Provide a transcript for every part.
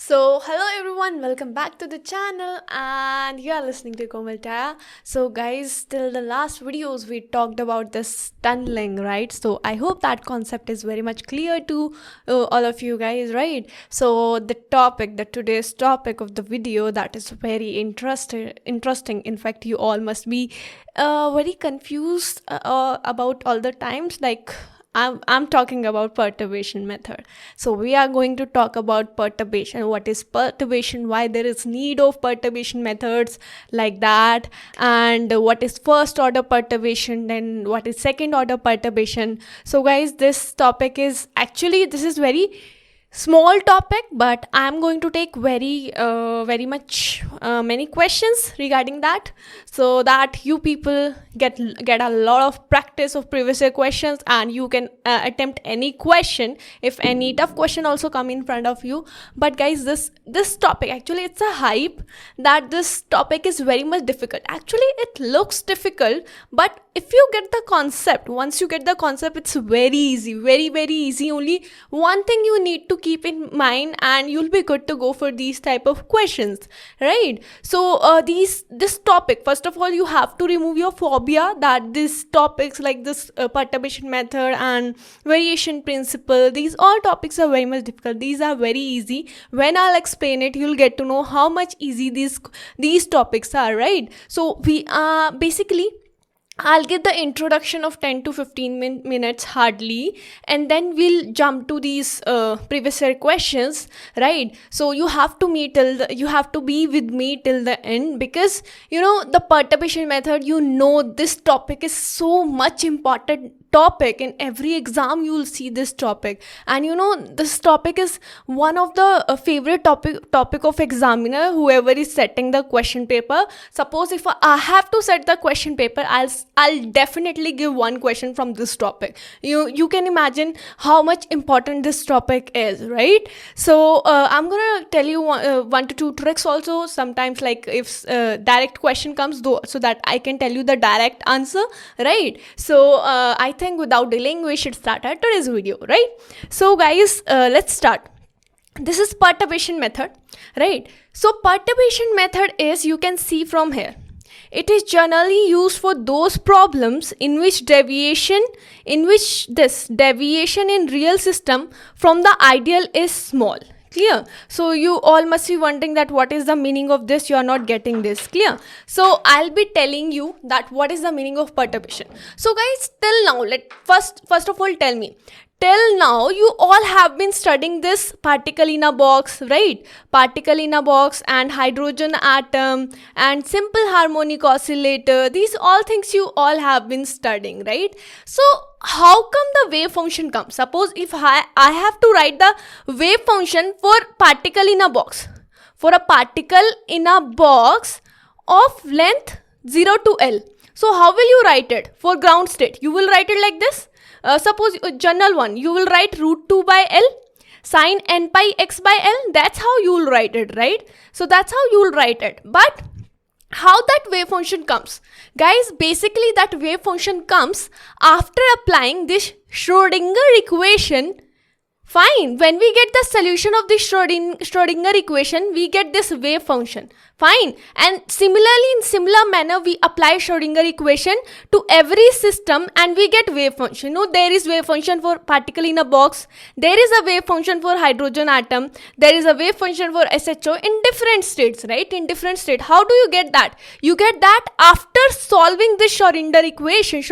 Hello everyone, welcome back to the channel, and you are listening to Komal. So, guys, till the last videos we talked about this tunneling, right? So, I hope that concept is very much clear to all of you guys, right? So, the today's topic of the video, that is very interesting. In fact, you all must be very confused about all the times, like. I'm talking about perturbation method. So we are going to talk about perturbation. What is perturbation? Why there is need of perturbation methods like that? And what is first order perturbation? Then what is second order perturbation? So guys, this is very small topic, but I'm going to take very much many questions regarding that, so that you people get a lot of practice of previous year questions, and you can attempt any question if any tough question also come in front of you. But guys, this topic, actually it's a hype that this topic is very much difficult. Actually it looks difficult, but if you get the concept, once you get the concept, it's very easy, very easy. Only one thing you need to keep in mind, and you'll be good to go for these type of questions, right? So this topic, first of all, you have to remove your phobia that these topics like this perturbation method and variation principle, these all topics are very much difficult. These are very easy. When I'll explain it, you'll get to know how much easy these topics are, right? So we basically I'll give the introduction of 10 to 15 minutes hardly, and then we'll jump to these previous year questions, right? So you have to be with me till the end, because the perturbation method, this topic is so much important topic. In every exam you will see this topic, and this topic is one of the favorite topic of examiner, whoever is setting the question paper. Suppose if I have to set the question paper, I'll definitely give one question from this topic. You can imagine how much important this topic is, right? So I'm gonna tell you one to two tricks also, sometimes, like if direct question comes, though, so that I can tell you the direct answer, right? So I think without delaying, we should start our today's video, right? So guys, let's start. This is perturbation method, right? So perturbation method is, you can see from here, it is generally used for those problems in which deviation in real system from the ideal is small. Clear? So you all must be wondering that what is the meaning of this. You are not getting this. Clear? So I'll be telling you that what is the meaning of perturbation. So guys, till now, first of all, tell me, till now you all have been studying this particle in a box, right? Particle in a box and hydrogen atom and simple harmonic oscillator. These all things you all have been studying, right? So how come the wave function comes? Suppose if I have to write the wave function for particle in a box, for a particle in a box of length 0 to L. So how will you write it? For ground state, you will write it like this. Suppose general one, you will write root 2 by L sine n pi x by L. That's how you will write it, right? So that's how you will write it. But how that wave function comes? Guys, basically that wave function comes after applying this Schrödinger equation. Fine. When we get the solution of this Schrödinger equation, we get this wave function. Fine. And similarly, in similar manner, we apply Schrödinger equation to every system and we get wave function. There is wave function for particle in a box. There is a wave function for hydrogen atom. There is a wave function for SHO in different states, right? In different state. How do you get that? You get that after solving this Schrödinger equation,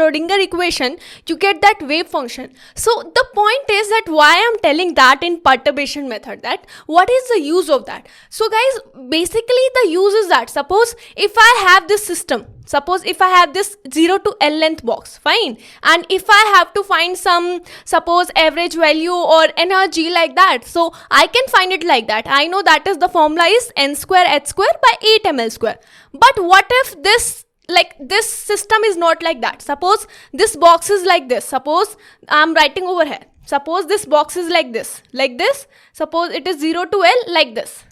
you get that wave function. So the point is that why I'm telling that in perturbation method, that what is the use of that? So guys, basically the use is that, suppose if I have this system, suppose if I have this 0 to L length box, fine, and if I have to find some, suppose average value or energy like that, so I can find it like that. I know that is the formula is n square h square by 8 ml square. But what if this system is not like that? Suppose this box is like this. Suppose I'm writing over here. Suppose this box is like this. Suppose it is 0 to L like this.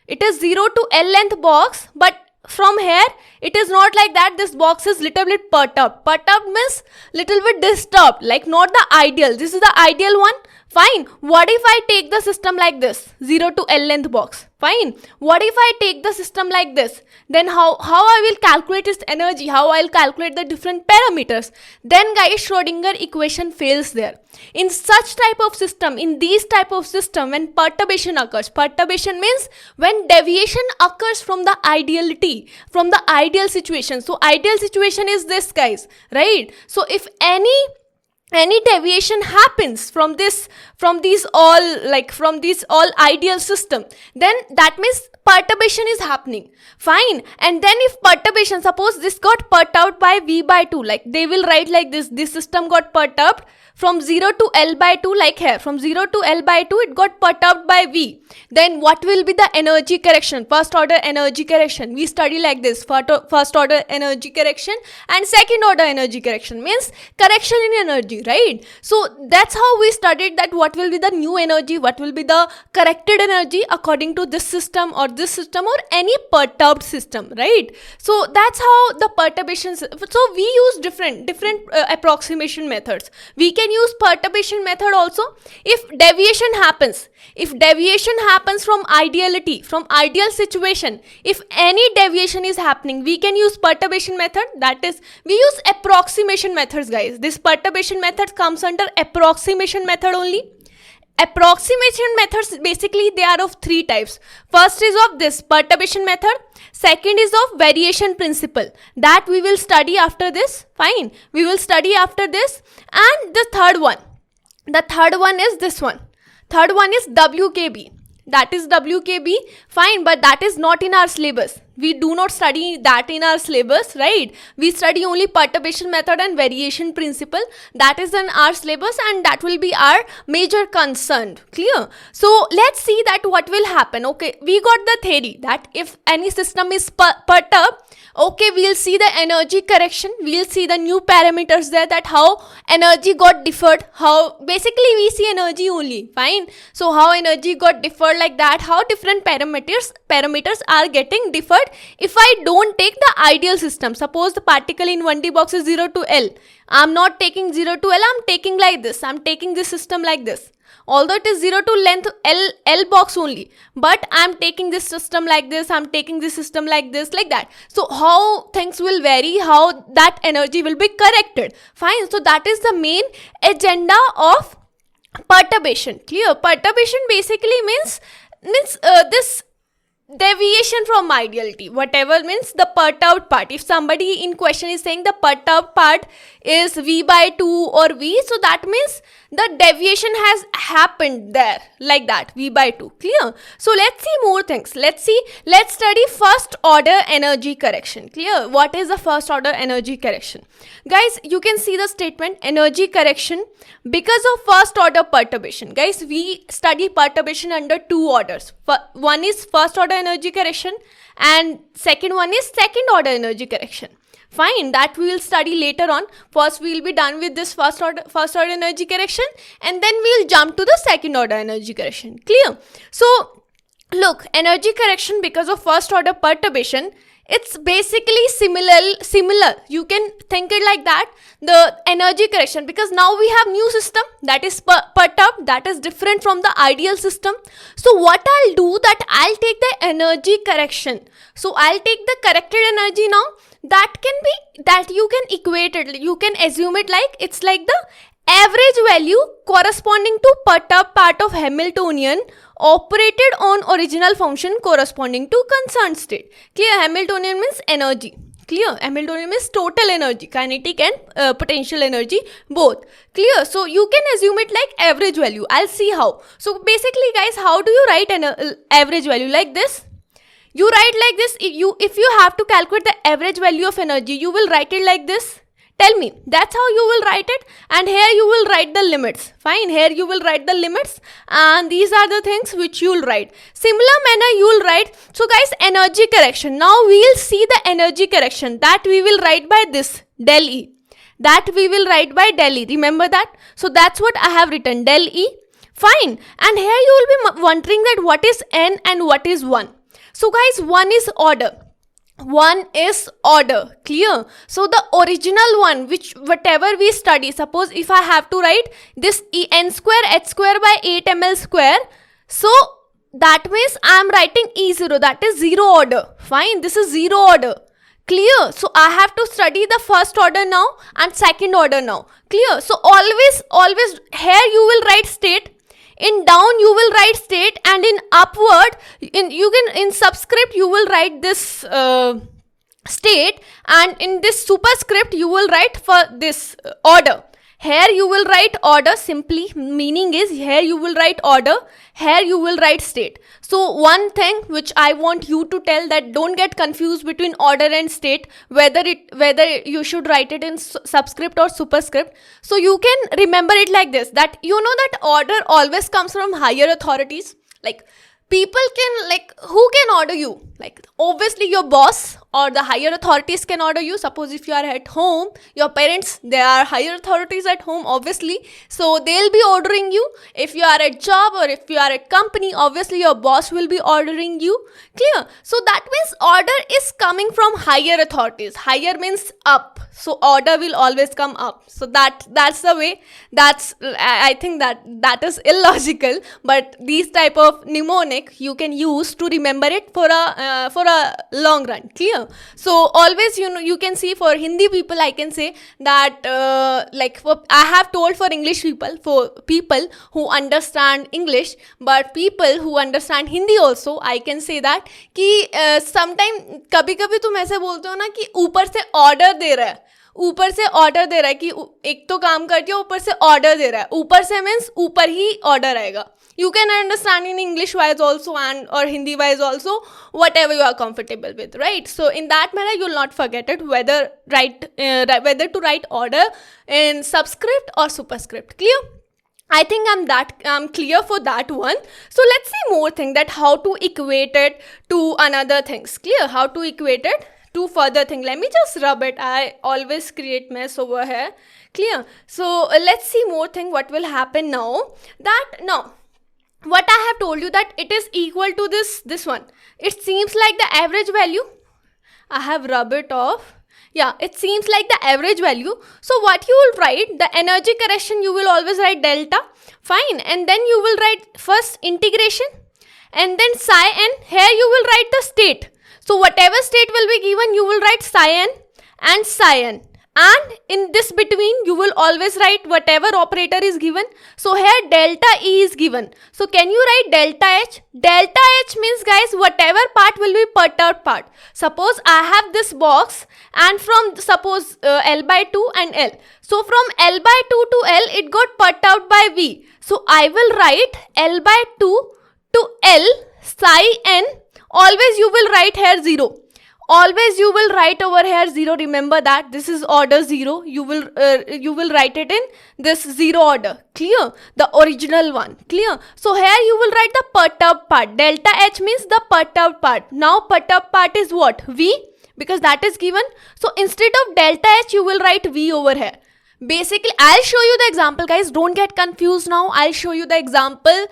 It is 0 to L length box, but from here it is not like that. This box is little bit perturbed. Perturbed means little bit disturbed, like not the ideal. This is the ideal one. Fine. What if I take the system like this? 0 to L length box. Fine. What if I take the system like this? Then how I will calculate its energy? How I'll calculate the different parameters? Then guys, Schrodinger equation fails there. In such type of system, in these type of system, when perturbation occurs, perturbation means when deviation occurs from the ideality, from the ideal situation. So ideal situation is this, guys, right? So if any deviation happens from these all ideal system, then that means perturbation is happening. Fine. And then if perturbation, suppose this got perturbed by V by 2, like they will write like this system got perturbed from 0 to L by 2, like here, from 0 to L by 2, it got perturbed by V. Then what will be the energy correction? First order energy correction. We study like this, first order energy correction and second order energy correction, means correction in energy, right? So that's how we studied that what will be the new energy, what will be the corrected energy according to this system or any perturbed system, right? So that's how the perturbations. So we use different approximation methods. We can use perturbation method also if deviation happens from ideality, from ideal situation. If any deviation is happening, we can use perturbation method. That is, we use approximation methods, guys. This perturbation method comes under approximation method only. Approximation methods, basically they are of three types. First is of this perturbation method. Second is of variation principle, that we will study after this. Fine, we will study after this. And the third one is this one. Third one is WKB. That is WKB. Fine, but that is not in our syllabus. We do not study that in our syllabus, right? We study only perturbation method and variation principle. That is in our syllabus and that will be our major concern. Clear? So let's see that what will happen. Okay, we got the theory that if any system is perturbed, okay, we'll see the energy correction. We'll see the new parameters there, that how energy got deferred. How basically we see energy only. Fine. So how energy got deferred, like that, how different parameters are getting deferred if I don't take the ideal system. Suppose the particle in 1D box is 0 to L. I'm not taking 0 to L, I'm taking like this. I'm taking this system like this. Although it is 0 to length L box only, but I'm taking this system like this, I'm taking this system like this, like that. So how things will vary, how that energy will be corrected. Fine. So that is the main agenda of perturbation. Clear? Perturbation basically means this deviation from ideality, whatever, means the perturbed part. If somebody in question is saying the perturbed part is V by 2 or V, so that means the deviation has happened there, like that, V by 2. Clear? So let's see more things. Let's study first order energy correction. Clear? What is the first order energy correction? Guys, you can see the statement energy correction because of first order perturbation. Guys, we study perturbation under two orders. One is first order energy correction and second one is second order energy correction. Fine, that we will study later on. First we will be done with this first order energy correction and then we will jump to the second order energy correction. Clear? So look, energy correction because of first order perturbation, it's basically similar. You can think it like that. The energy correction, because now we have new system that is perturbed, that is different from the ideal system. So what I'll do, that I'll take the energy correction. So I'll take the corrected energy now. That can be, that you can equate it, you can assume it like, it's like the average value corresponding to perturbed part of Hamiltonian operated on original function corresponding to concerned state. Clear? Hamiltonian means energy. Clear? Hamiltonian means total energy, kinetic and potential energy, both. Clear? So you can assume it like average value. I'll see how. So basically guys, how do you write an average value? Like this. You write like this. If you have to calculate the average value of energy, you will write it like this. Tell me, that's how you will write it, and here you will write the limits. Fine, here you will write the limits and these are the things which you will write. Similar manner you will write. So guys, energy correction. Now we will see the energy correction, that we will write by this, del E. That we will write by del E. Remember that? So that's what I have written, del E. Fine, and here you will be wondering that what is N and what is 1. So guys, 1 is order. one is order. Clear? So the original one, which whatever we study, suppose if I have to write this n square h square by 8 ml square, so that means I am writing E0, that is zero order. Fine, this is zero order. Clear? So I have to study the first order now and second order now. Clear? So always here you will write state, in down you will write state, and in upward in subscript you will write this state, and in this superscript you will write for this order. Here you will write order, simply meaning is here you will write order, here you will write state. So one thing which I want you to tell, that don't get confused between order and state, whether you should write it in subscript or superscript. So you can remember it like this, that you know that order always comes from higher authorities. Like people can, like, who can order you? Like obviously your boss or the higher authorities can order you. Suppose if you are at home, your parents, they are higher authorities at home, obviously, so they'll be ordering you. If you are at job or if you are at company, obviously your boss will be ordering you. Clear? So that means order is coming from higher authorities. Higher means up, so order will always come up. So that's the way. That's, I think that is illogical, but these type of mnemonic you can use to remember it for a long run. Clear? So always, you can see for Hindi people, I can say that I have told for English people, for people who understand English, but people who understand Hindi also, I can say that कि sometime कभी-कभी तुम ऐसे बोलते हो ना कि ऊपर से ऑर्डर दे रहा है कि एक तो काम कर दिया, ऊपर से ऑर्डर दे रहा है. ऊपर से मीन्स ऊपर ही ऑर्डर आएगा. You can understand in English wise also and or Hindi wise also, whatever you are comfortable with, right? So in that manner you will not forget it, whether to write order in subscript or superscript. Clear? I think I'm clear for that one. So let's see more thing, that how to equate it to another things. Clear? How to equate it to further thing. Let me just rub it. I always create mess over here. Clear? So let's see more thing what will happen now. That now what I have told you, that it is equal to this one. It seems like the average value. I have rubbed it off. Yeah, it seems like the average value. So what you will write, the energy correction, you will always write delta. Fine. And then you will write first integration and then psi n. Here you will write the state. So whatever state will be given, you will write psi n and psi n. And in this between, you will always write whatever operator is given. So here delta E is given. So can you write delta H? Delta H means, guys, whatever part will be perturbed part. Suppose I have this box and from suppose L by 2 and L. So from L by 2 to L, it got perturbed by V. So I will write L by 2 to L psi n. Always you will write here 0. Always you will write over here 0. Remember that this is order 0. You will write it in this 0 order. Clear? The original one. Clear? So here you will write the perturbed part. Delta H means the perturbed part. Now perturbed part is what? V, because that is given. So instead of delta H, you will write V over here. Basically, I'll show you the example, guys. Don't get confused now. I'll show you the example.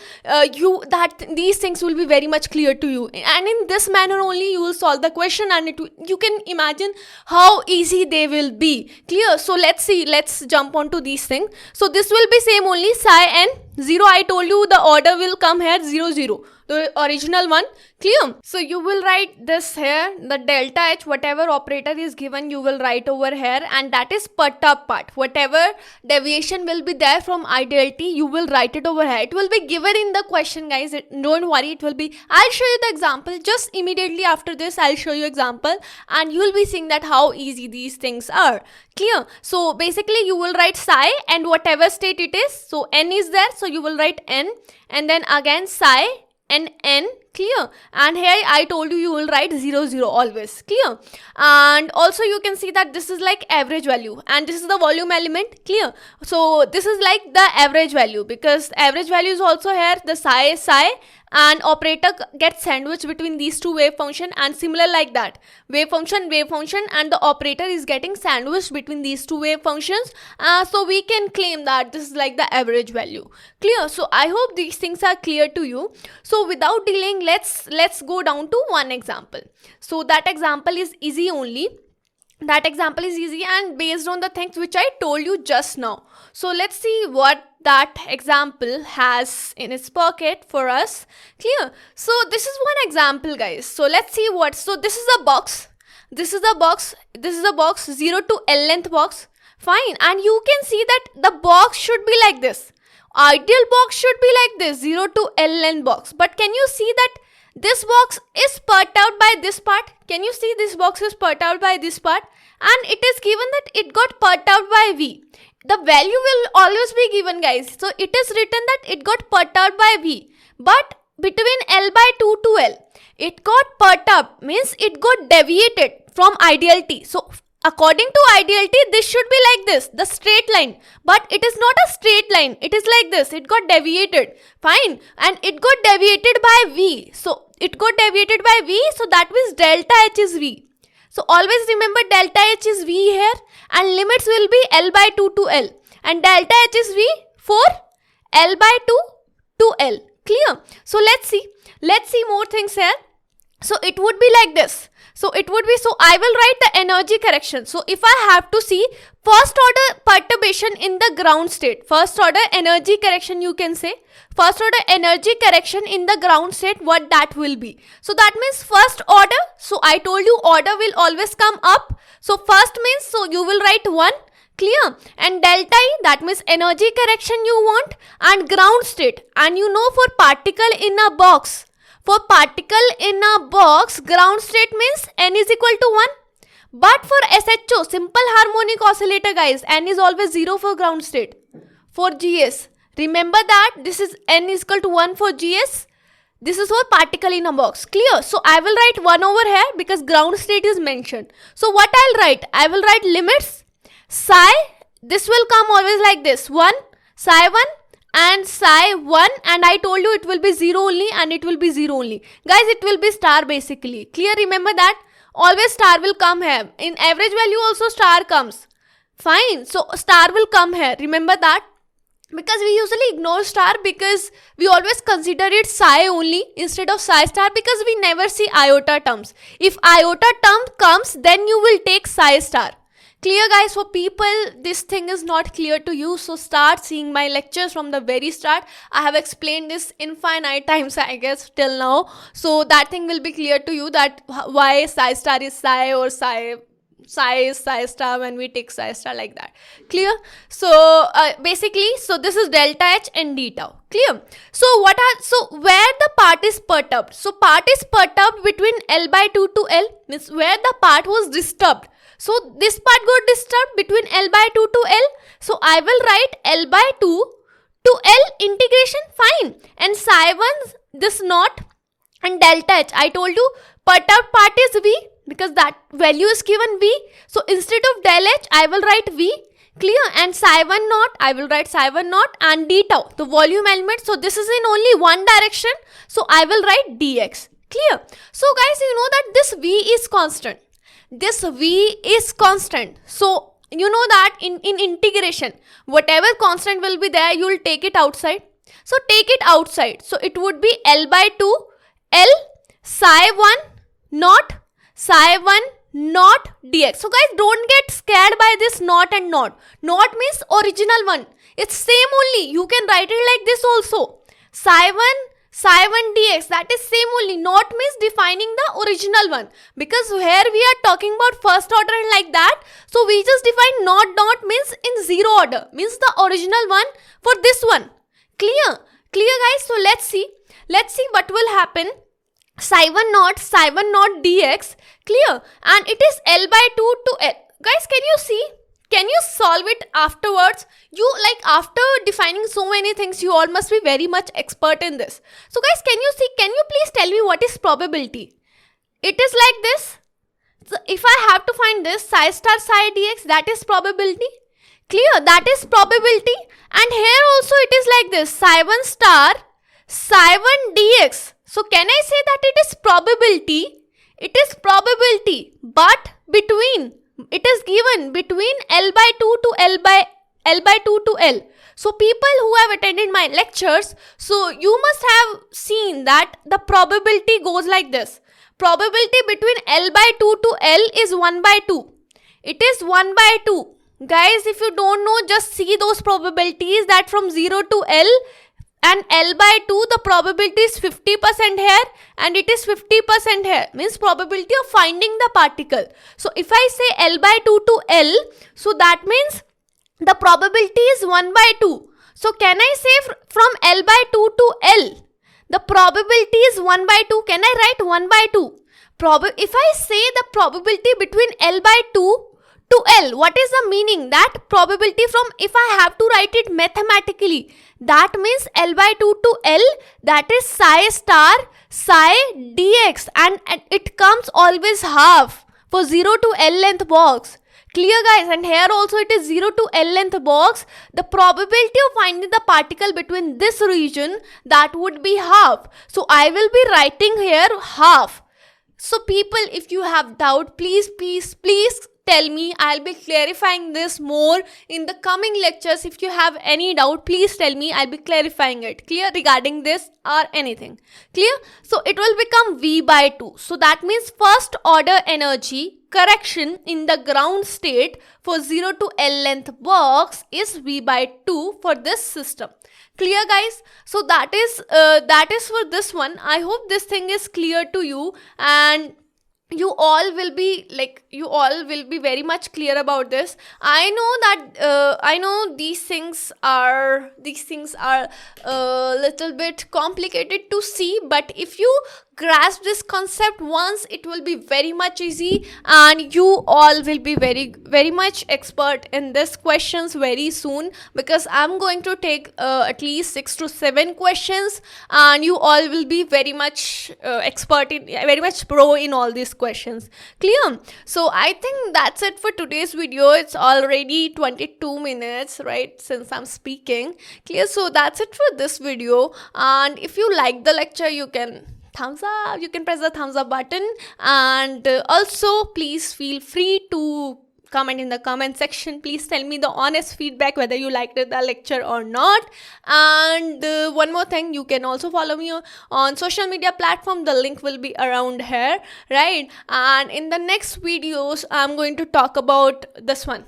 These things will be very much clear to you. And in this manner only, you will solve the question, and you can imagine how easy they will be. Clear? So let's see. Let's jump onto these things. So this will be same only psi n 0. I told you the order will come here 0 0. The original one. Clear? So you will write this here, the delta H, whatever operator is given, you will write over here, and that is perturbed part. Whatever deviation will be there from ideality, you will write it over here. It will be given in the question, guys. Don't worry, it will be. I'll show you the example. Just immediately after this, I'll show you example, and you will be seeing that how easy these things are. Clear? So basically, you will write psi and whatever state it is. So n is there, so you will write n, and then again psi and n. Clear? And here I told you will write 0 0 always. Clear? And also you can see that this is like average value, and this is the volume element. Clear? So this is like the average value, because average value is also here the psi and operator gets sandwiched between these two wave function, and similar like that, wave function, and the operator is getting sandwiched between these two wave functions. So we can claim that this is like the average value. Clear? So I hope these things are clear to you. So without delaying, let's go down to one example. So that example is easy only. That example is easy and based on the things which I told you just now. So let's see what that example has in its pocket for us. Clear? So this is one example, guys. So let's see what. So this is a box. This is a box. 0 to L length box. Fine. And you can see that the box should be like this. Ideal box should be like this, 0 to L length box. But can you see that this box is perturbed by this part? Can you see this box is perturbed by this part? And it is given that it got perturbed by V. The value will always be given, guys. So it is written that it got perturbed by V. But between L by 2 to L, it got perturbed, means it got deviated from ideality. So according to ideality, this should be like this, the straight line. But it is not a straight line. It is like this. It got deviated. Fine. And it got deviated by V. So it got deviated by V. So that means delta H is V. So always remember delta H is V here. And limits will be L by 2 to L. And delta H is V for L by 2 to L. Clear? So let's see more things here. So it would be like this. So it would be, so I will write the energy correction. So if I have to see first order perturbation in the ground state, first order energy correction, you can say first order energy correction in the ground state, what that will be. So that means first order. So I told you order will always come up. So first means, so you will write 1. Clear? And delta E, that means energy correction you want, and ground state. And you know, for particle in a box, for particle in a box, ground state means n is equal to 1. But for SHO, simple harmonic oscillator, guys, n is always 0 for ground state. For GS, remember that this is n is equal to 1 for GS. This is for particle in a box. Clear? So I will write 1 over here because ground state is mentioned. So what I'll write? I will write limits psi. This will come always like this, 1, psi 1. And psi 1, and I told you it will be 0 only, and it will be 0 only. Guys, it will be star basically. Clear? Remember that. Always star will come here. In average value also star comes. Fine. So star will come here. Remember that. Because we usually ignore star because we always consider it psi only instead of psi star, because we never see iota terms. If iota term comes, then you will take psi star. Clear, guys? For people, this thing is not clear to you, so start seeing my lectures from the very start. I have explained this infinite times, I guess, till now. So that thing will be clear to you, that why psi star is psi, or psi is psi star when we take psi star, like that. Clear? So basically, so this is delta H and d tau. Clear? So where the part is perturbed? So part is perturbed between L by 2 to L, means where the part was disturbed. So this part got disturbed between L by 2 to L. So I will write L by 2 to L integration. Fine. And psi 1, this not, and delta H. I told you perturbed part is V because that value is given V. So instead of del H, I will write V. Clear? And psi 1 naught, I will write psi 1 naught, and d tau, the volume element. So this is in only one direction. So I will write dx. Clear? So guys, you know that this V is constant. This V is constant. So you know that in integration, whatever constant will be there, you will take it outside. So take it outside. So it would be L by 2, L psi 1 not dx. So guys, don't get scared by this not and not. Not means original one. It's same only. You can write it like this also. Psi 1 dx, that is same only. Not means defining the original one, because here we are talking about first order and like that. So we just define not means in 0 order, means the original one for this one. Clear guys? So let's see what will happen. Psi 1 not dx. Clear? And it is L by 2 to L. Guys, can you see? Can you solve it afterwards? You, like, after defining so many things, you all must be very much expert in this. So guys, can you see? Can you please tell me what is probability? It is like this. So if I have to find this, psi star psi dx, that is probability. Clear? That is probability. And here also it is like this. Psi 1 star psi1 dx. So can I say that it is probability? It is probability, but it is given between L by 2 to L by 2 to L. So people who have attended my lectures, so you must have seen that the probability goes like this. Probability between L by 2 to L is 1 by 2. It is 1 by 2. Guys, if you don't know, just see those probabilities that from 0 to L and L by 2, the probability is 50% here and it is 50% here. Means probability of finding the particle. So if I say L by 2 to L, so that means the probability is 1 by 2. So can I say from L by 2 to L, the probability is 1 by 2. Can I write 1 by 2? If I say the probability between L by 2 to L, what is the meaning? That probability from, if I have to write it mathematically, that means L by 2 to L, that is psi star psi dx, and it comes always half for 0 to L length box. Clear guys? And here also it is 0 to L length box. The probability of finding the particle between this region, that would be half. So I will be writing here half. So people, if you have doubt, please tell me. I'll be clarifying this more in the coming lectures. If you have any doubt, please tell me. I'll be clarifying it. Clear regarding this or anything. Clear? So it will become V by 2. So that means first order energy correction in the ground state for 0 to L length box is V by 2 for this system. Clear guys? So that is for this one. I hope this thing is clear to you, and you all will be very much clear about this. I know these things are little bit complicated to see, but if you grasp this concept once, it will be very much easy, and you all will be very much expert in this questions very soon, because I'm going to take at least 6 to 7 questions, and you all will be very much very much pro in all these questions. Clear? So I think that's it for today's video. It's already 22 minutes, right, since I'm speaking. Clear? So that's it for this video, and if you like the lecture, you can thumbs up, you can press the thumbs up button, and also please feel free to comment in the comment section. Please tell me the honest feedback whether you liked the lecture or not. And one more thing, you can also follow me on social media platform. The link will be around here, right? And in the next videos, I'm going to talk about this one.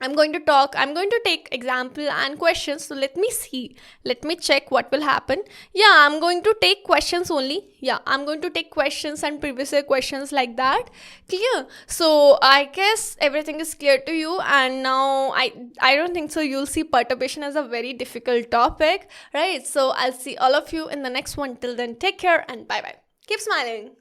I'm going to take example and questions. So let me check what will happen. Yeah, I'm going to take questions only. Yeah, I'm going to take questions and previous year questions like that. Clear? So I guess everything is clear to you, and now I don't think so you'll see perturbation as a very difficult topic, right? So I'll see all of you in the next one. Till then, take care and bye bye. Keep smiling.